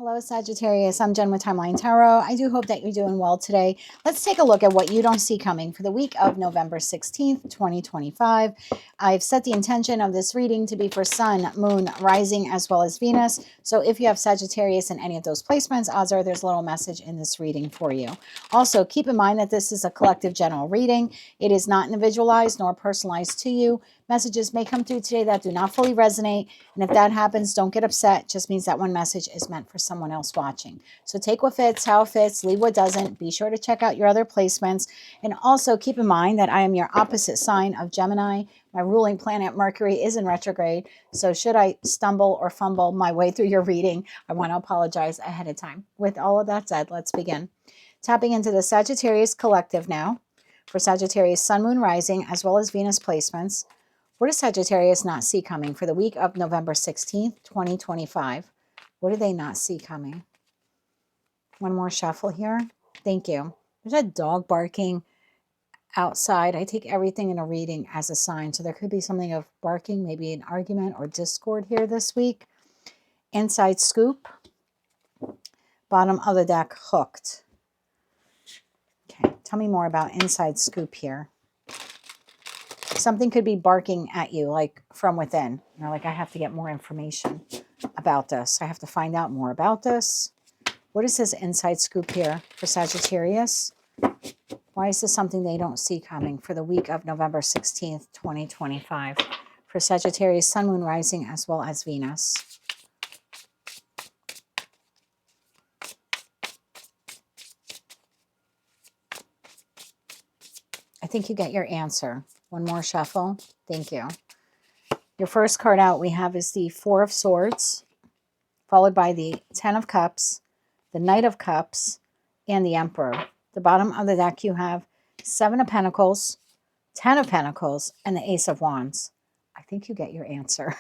Hello, Sagittarius. I'm Jen with Timeline Tarot. I do hope that you're doing well today. Let's take a look at what you don't see coming for the week of November 16th, 2025. I've set the intention of this reading to be for Sun, Moon, Rising, as well as Venus. So if you have Sagittarius in any of those placements, odds are there's a little message in this reading for you. Also, keep in mind that this is a collective general reading. It is not individualized nor personalized to you. Messages may come through today that do not fully resonate. And if that happens, don't get upset. It just means that one message is meant for someone else watching. So take what fits, how it fits, leave what doesn't. Be sure to check out your other placements. And also keep in mind that I am your opposite sign of Gemini. My ruling planet Mercury is in retrograde. So should I stumble or fumble my way through your reading, I want to apologize ahead of time. With all of that said, let's begin. Tapping into the Sagittarius collective now. For Sagittarius Sun, Moon, Rising, as well as Venus placements. What does Sagittarius not see coming for the week of November 16th, 2025? What do they not see coming? One more shuffle here. Thank you. There's a dog barking outside. I take everything in a reading as a sign. So there could be something of barking, maybe an argument or discord here this week. Inside scoop. Bottom of the deck, hooked. Okay, tell me more about inside scoop here. Something could be barking at you, like from within. You know, like I have to get more information about this. I have to find out more about this. What is this inside scoop here for Sagittarius? Why is this something they don't see coming for the week of November 16th, 2025? For Sagittarius, Sun, Moon, Rising, as well as Venus. I think you get your answer. One more shuffle. Thank you. Your first card out we have is the Four of Swords, followed by the Ten of Cups, the Knight of Cups, and the Emperor. The bottom of the deck you have Seven of Pentacles, Ten of Pentacles, and the Ace of Wands. I think you get your answer.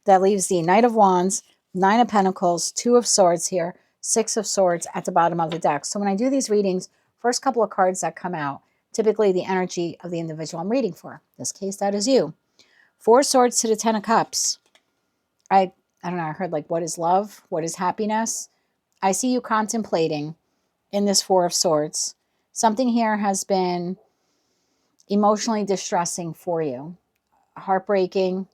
That leaves the Knight of Wands, Nine of Pentacles, Two of Swords here, Six of Swords at the bottom of the deck. So when I do these readings, first couple of cards that come out, typically the energy of the individual I'm reading for. In this case, that is you. Four Swords to the Ten of Cups. I don't know, I heard like, what is love? What is happiness? I see you contemplating in this Four of Swords. Something here has been emotionally distressing for you. Heartbreaking.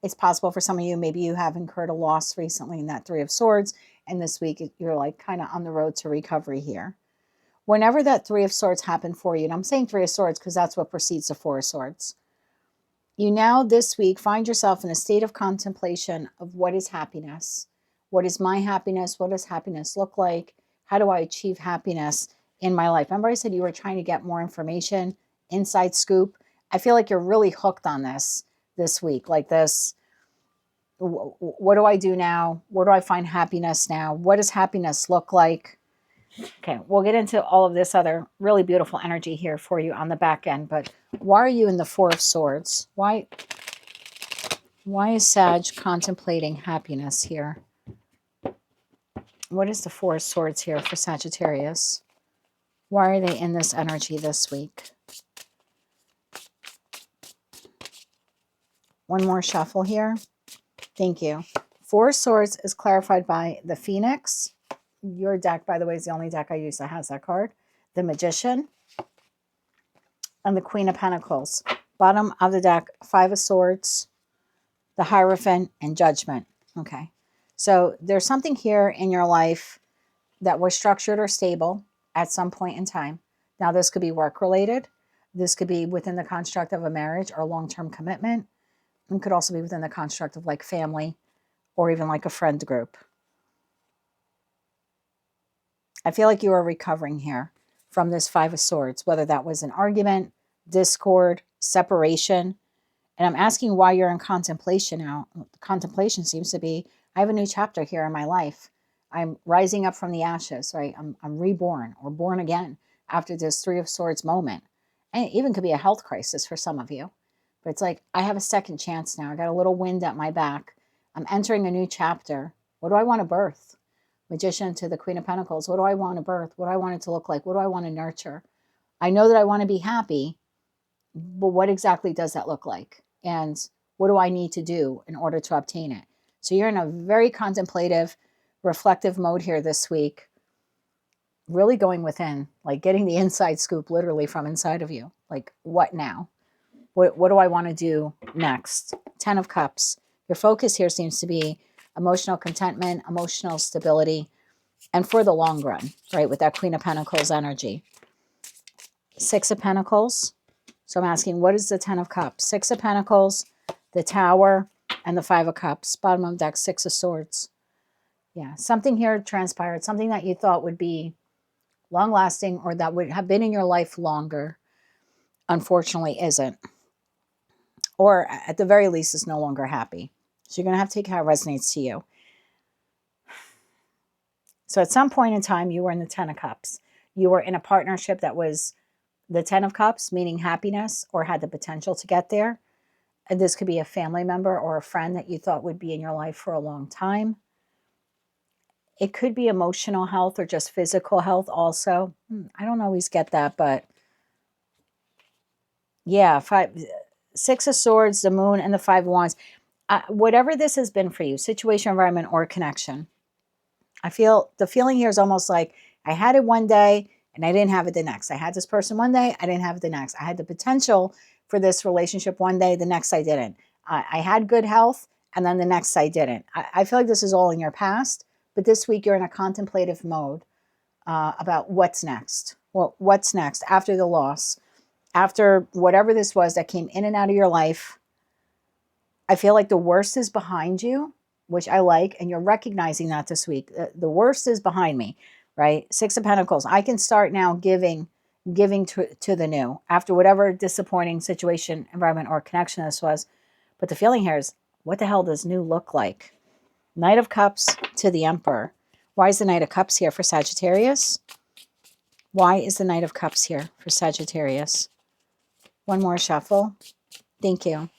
It's possible for some of you, maybe you have incurred a loss recently in that Three of Swords. And this week, you're like kind of on the road to recovery here. Whenever that Three of Swords happened for you, and I'm saying Three of Swords because that's what precedes the Four of Swords, you now this week find yourself in a state of contemplation of what is happiness? What is my happiness? What does happiness look like? How do I achieve happiness in my life? Remember I said you were trying to get more information, inside scoop. I feel like you're really hooked on this week, like this. What do I do now? Where do I find happiness now? What does happiness look like? Okay, we'll get into all of this other really beautiful energy here for you on the back end. But why are you in the Four of Swords? Why is Sag contemplating happiness here? What is the Four of Swords here for Sagittarius? Why are they in this energy this week? One more shuffle here. Thank you. Four of Swords is clarified by the Phoenix. Your deck, by the way, is the only deck I use that has that card. The Magician and the Queen of Pentacles. Bottom of the deck, Five of Swords, the Hierophant, and Judgment. Okay. So there's something here in your life that was structured or stable at some point in time. Now, this could be work-related. This could be within the construct of a marriage or long-term commitment. It could also be within the construct of like family or even like a friend group. I feel like you are recovering here from this Five of Swords, whether that was an argument, discord, separation. And I'm asking why you're in contemplation now. The contemplation seems to be, I have a new chapter here in my life. I'm rising up from the ashes, right? I'm reborn or born again after this Three of Swords moment. And it even could be a health crisis for some of you. But it's like, I have a second chance now. I got a little wind at my back. I'm entering a new chapter. What do I want to birth? Magician to the Queen of Pentacles. What do I want to birth? What do I want it to look like? What do I want to nurture? I know that I want to be happy, but what exactly does that look like? And what do I need to do in order to obtain it? So you're in a very contemplative, reflective mode here this week. Really going within, like getting the inside scoop literally from inside of you. Like, what now? What do I want to do next? 10 of Cups. Your focus here seems to be emotional contentment, emotional stability, and for the long run, right? With that Queen of Pentacles energy. 6 of Pentacles. So I'm asking, what is the 10 of Cups? 6 of Pentacles, the Tower, and the 5 of Cups. Bottom of deck, 6 of Swords. Yeah, something here transpired. Something that you thought would be long-lasting or that would have been in your life longer, unfortunately isn't. Or at the very least is no longer happy. So you're going to have to take how it resonates to you. So at some point in time, you were in the 10 of Cups. You were in a partnership that was the 10 of Cups, meaning happiness or had the potential to get there. And this could be a family member or a friend that you thought would be in your life for a long time. It could be emotional health or just physical health also. I don't always get that, but yeah, 6 of Swords, the Moon, and the 5 of Wands. Whatever this has been for you, situation, environment, or connection, I feel the feeling here is almost like I had it one day and I didn't have it the next. I had this person one day, I didn't have it the next. I had the potential for this relationship one day, the next I didn't. I had good health, and then the next I didn't. I feel like this is all in your past, but this week you're in a contemplative mode about what's next. Well, what's next after the loss, after whatever this was that came in and out of your life. I feel like the worst is behind you, which I like, and you're recognizing that this week. The worst is behind me, right? 6 of Pentacles. I can start now giving to the new after whatever disappointing situation, environment, or connection this was. But the feeling here is, what the hell does new look like? Knight of Cups to the Emperor. Why is the Knight of Cups here for Sagittarius? Why is the Knight of Cups here for Sagittarius? One more shuffle. Thank you.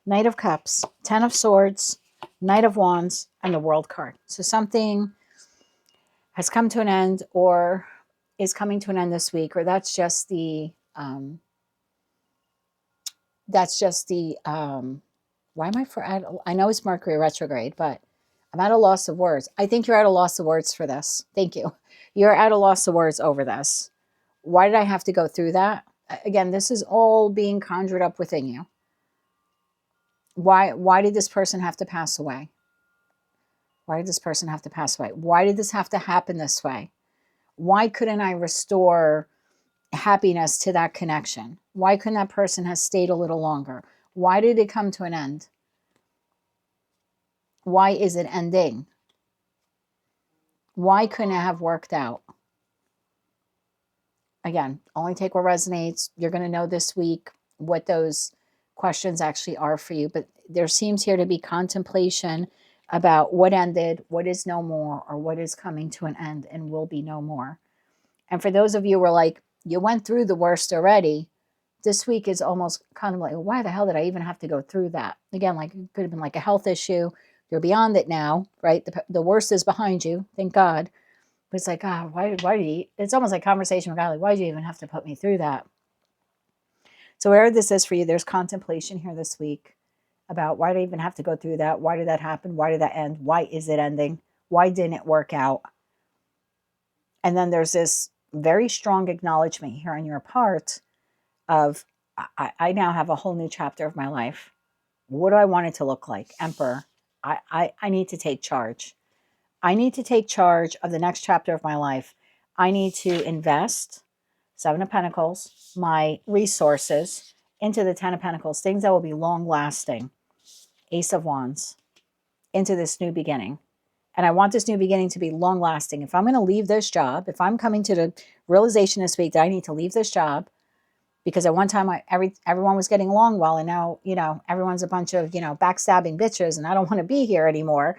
Knight of Cups, 10 of Swords, Knight of Wands, and the World card. So something has come to an end or is coming to an end this week, or that's just the why am I know it's Mercury retrograde, but I'm at a loss of words. I think you're at a loss of words for this. Thank you. You're at a loss of words over this. Why did I have to go through that? Again, this is all being conjured up within you. Why did this person have to pass away? Why did this person have to pass away? Why did this have to happen this way? Why couldn't I restore happiness to that connection? Why couldn't that person have stayed a little longer? Why did it come to an end? Why is it ending? Why couldn't it have worked out? Again, only take what resonates. You're going to know this week what those questions actually are for you. But there seems here to be contemplation about what ended, what is no more, or what is coming to an end and will be no more. And for those of you who are like, you went through the worst already, this week is almost kind of like, why the hell did I even have to go through that? Again, like it could have been like a health issue. You're beyond it now, right? The worst is behind you, thank God. But it's like, why did he? It's almost like conversation with God, like, why did you even have to put me through that? So wherever this is for you, there's contemplation here this week about why did I even have to go through that? Why did that happen? Why did that end? Why is it ending? Why didn't it work out? And then there's this very strong acknowledgement here on your part of, I now have a whole new chapter of my life. What do I want it to look like? Emperor, I need to take charge. I need to take charge of the next chapter of my life. I need to invest, 7 of Pentacles, my resources into the 10 of Pentacles, things that will be long lasting. Ace of Wands, into this new beginning. And I want this new beginning to be long lasting. If I'm going to leave this job, if I'm coming to the realization this week that I need to leave this job, because at one time everyone was getting along well, and now, everyone's a bunch of, backstabbing bitches, and I don't want to be here anymore.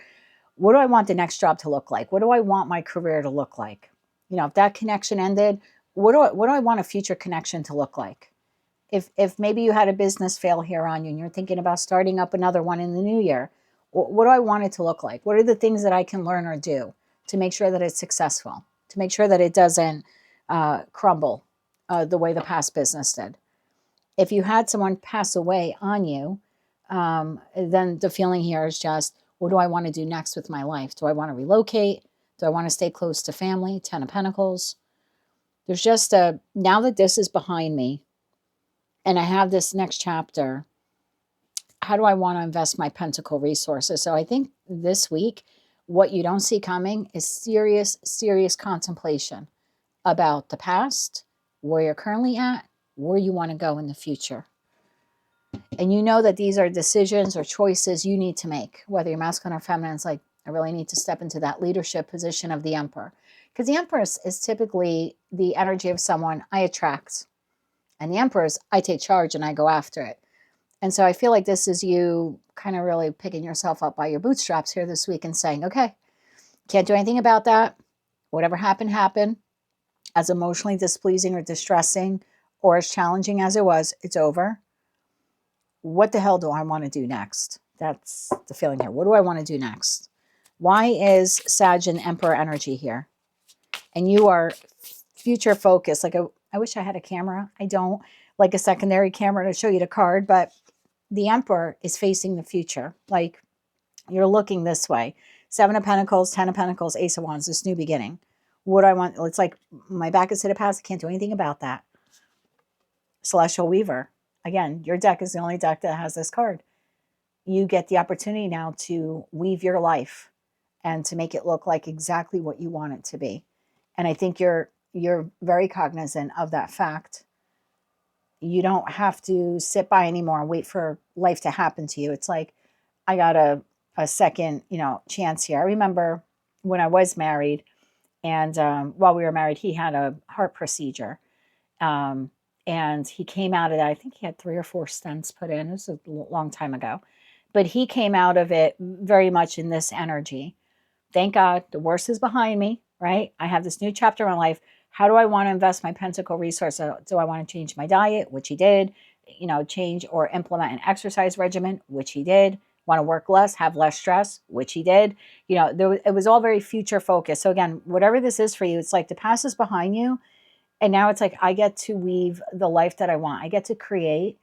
What do I want the next job to look like? What do I want my career to look like? If that connection ended, what do I want a future connection to look like? If maybe you had a business fail here on you and you're thinking about starting up another one in the new year, what do I want it to look like? What are the things that I can learn or do to make sure that it's successful, to make sure that it doesn't crumble the way the past business did? If you had someone pass away on you, then the feeling here is just, What do I want to do next with my life? Do I want to relocate? Do I want to stay close to family? 10 of Pentacles. There's just now that this is behind me and I have this next chapter, how do I want to invest my pentacle resources? So I think this week, what you don't see coming is serious, serious contemplation about the past, where you're currently at, where you want to go in the future. And you know that these are decisions or choices you need to make, whether you're masculine or feminine. It's like, I really need to step into that leadership position of the Emperor. Because the Empress is typically the energy of someone I attract. And the Emperor's, I take charge and I go after it. And so I feel like this is you kind of really picking yourself up by your bootstraps here this week and saying, okay, can't do anything about that. Whatever happened, happened. As emotionally displeasing or distressing or as challenging as it was, it's over. What the hell do I want to do next? That's the feeling here. What do I want to do next? Why is Sag and Emperor energy here? And you are future focused. Like, I wish I had a camera. I don't. Like a secondary camera to show you the card, but the Emperor is facing the future. Like, you're looking this way. 7 of Pentacles, 10 of Pentacles, Ace of Wands, this new beginning. What do I want? It's like my back is to the past. I can't do anything about that. Celestial Weaver. Again, your deck is the only deck that has this card. You get the opportunity now to weave your life and to make it look like exactly what you want it to be. And I think you're very cognizant of that fact. You don't have to sit by anymore and wait for life to happen to you. It's like, I got a second, chance here. I remember when I was married, and while we were married, he had a heart procedure. And he came out of that. I think he had 3 or 4 stents put in. This was a long time ago. But he came out of it very much in this energy. Thank God the worst is behind me, right? I have this new chapter in my life. How do I want to invest my pentacle resource? Do I want to change my diet, which he did, change or implement an exercise regimen, which he did, want to work less, have less stress, which he did. It was all very future focused. So again, whatever this is for you, it's like the past is behind you. And now it's like, I get to weave the life that I want. I get to create,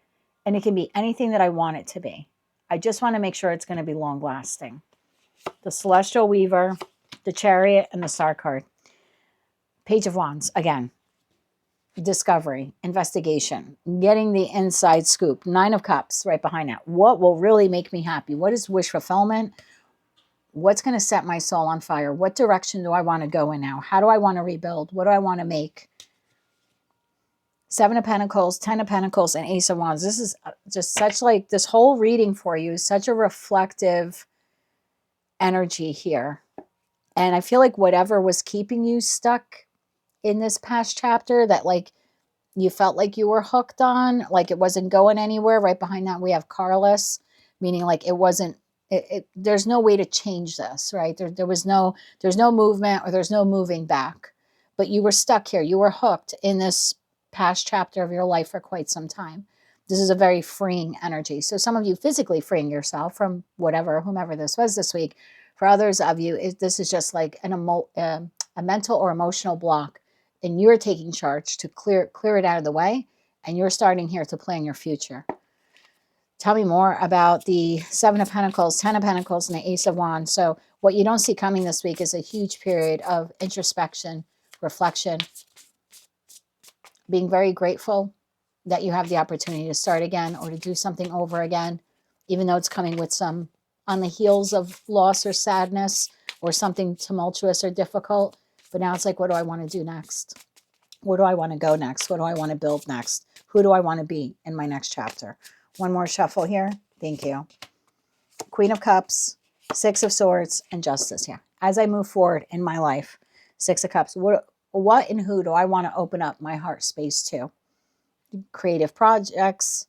and it can be anything that I want it to be. I just want to make sure it's going to be long lasting. The Celestial Weaver, the Chariot, and the Star card. Page of Wands, again, discovery, investigation, getting the inside scoop. 9 of Cups right behind that. What will really make me happy? What is wish fulfillment? What's going to set my soul on fire? What direction do I want to go in now? How do I want to rebuild? What do I want to make? 7 of Pentacles, 10 of Pentacles, and Ace of Wands. This is just such like, this whole reading for you is such a reflective energy here. And I feel like whatever was keeping you stuck in this past chapter that like you felt like you were hooked on, like it wasn't going anywhere. Right behind that, we have carless, meaning like it wasn't, there's no way to change this, right? There's no movement or there's no moving back. But you were stuck here. You were hooked in this past chapter of your life for quite some time. This is a very freeing energy. So some of you physically freeing yourself from whomever this was this week. For others of you, this is just like a mental or emotional block, and you're taking charge to clear it out of the way, and you're starting here to plan your future. Tell me more about the 7 of Pentacles, 10 of Pentacles, and the Ace of Wands. So what you don't see coming this week is a huge period of introspection, reflection, being very grateful that you have the opportunity to start again or to do something over again, even though it's coming with some on the heels of loss or sadness or something tumultuous or difficult. But now it's like, what do I want to do next? Where do I want to go next? What do I want to build next? Who do I want to be in my next chapter? One more shuffle here. Thank you. Queen of Cups, 6 of Swords, and Justice here. As I move forward in my life, 6 of Cups, what and who do I want to open up my heart space to? Creative projects,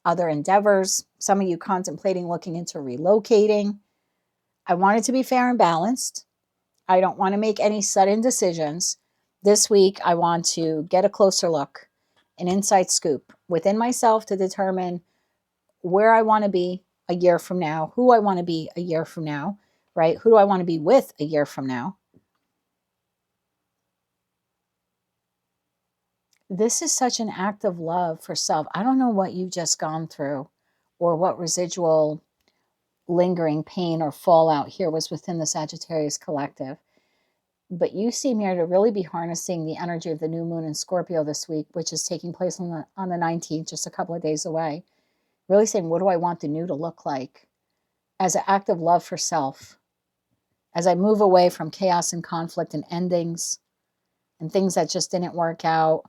other endeavors, some of you contemplating looking into relocating. I want it to be fair and balanced. I don't want to make any sudden decisions. This week, I want to get a closer look, an inside scoop within myself to determine where I want to be a year from now, who I want to be a year from now, right? Who do I want to be with a year from now? This is such an act of love for self. I don't know what you've just gone through or what residual lingering pain or fallout here was within the Sagittarius collective. But you seem here to really be harnessing the energy of the new moon in Scorpio this week, which is taking place on the 19th, just a couple of days away. Really saying, what do I want the new to look like? As an act of love for self. As I move away from chaos and conflict and endings and things that just didn't work out,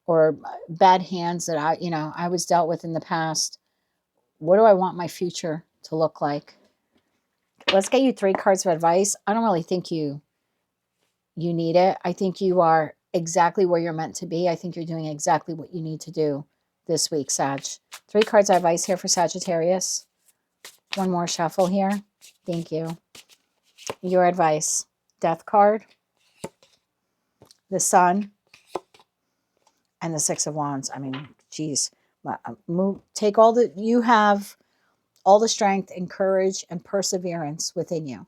or bad hands that I was dealt with in the past. What do I want my future to look like? Let's get you 3 cards of advice. I don't really think you need it. I think you are exactly where you're meant to be. I think you're doing exactly what you need to do this week, Sag. 3 cards of advice here for Sagittarius. One more shuffle here. Thank you. Your advice. Death card, the Sun, and the 6 of Wands. I mean, geez. Take all the, you have all the strength and courage and perseverance within you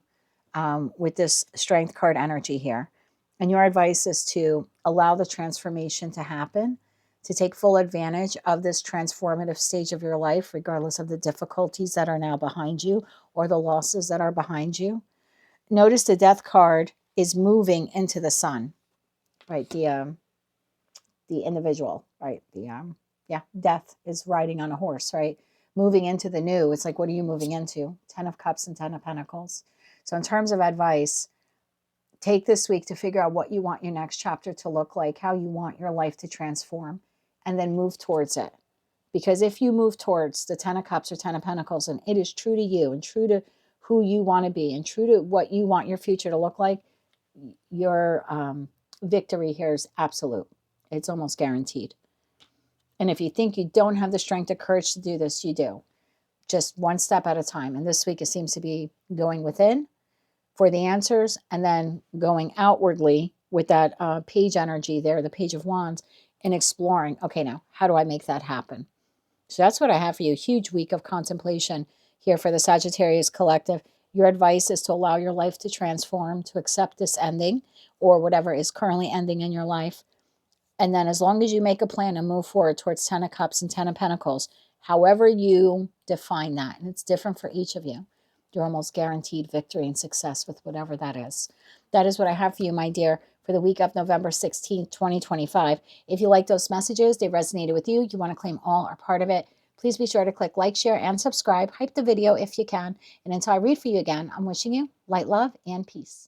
with this strength card energy here. And your advice is to allow the transformation to happen, to take full advantage of this transformative stage of your life, regardless of the difficulties that are now behind you or the losses that are behind you. Notice the Death card is moving into the Sun, right? The individual, right? Death is riding on a horse, right? Moving into the new. It's like, what are you moving into? 10 of Cups and 10 of Pentacles. So in terms of advice, take this week to figure out what you want your next chapter to look like, how you want your life to transform, and then move towards it. Because if you move towards the 10 of Cups or 10 of Pentacles, and it is true to you and true to who you want to be and true to what you want your future to look like, your victory here is absolute. It's almost guaranteed. And if you think you don't have the strength or courage to do this, you do. Just one step at a time. And this week it seems to be going within for the answers and then going outwardly with that page energy there, the Page of Wands, and exploring, okay, now, how do I make that happen? So that's what I have for you. Huge week of contemplation here for the Sagittarius collective. Your advice is to allow your life to transform, to accept this ending or whatever is currently ending in your life. And then as long as you make a plan and move forward towards 10 of Cups and 10 of Pentacles, however you define that, and it's different for each of you, you're almost guaranteed victory and success with whatever that is. That is what I have for you, my dear, for the week of November 16th, 2025. If you like those messages, they resonated with you, you want to claim all or part of it, please be sure to click like, share, and subscribe. Hype the video if you can. And until I read for you again, I'm wishing you light, love, and peace.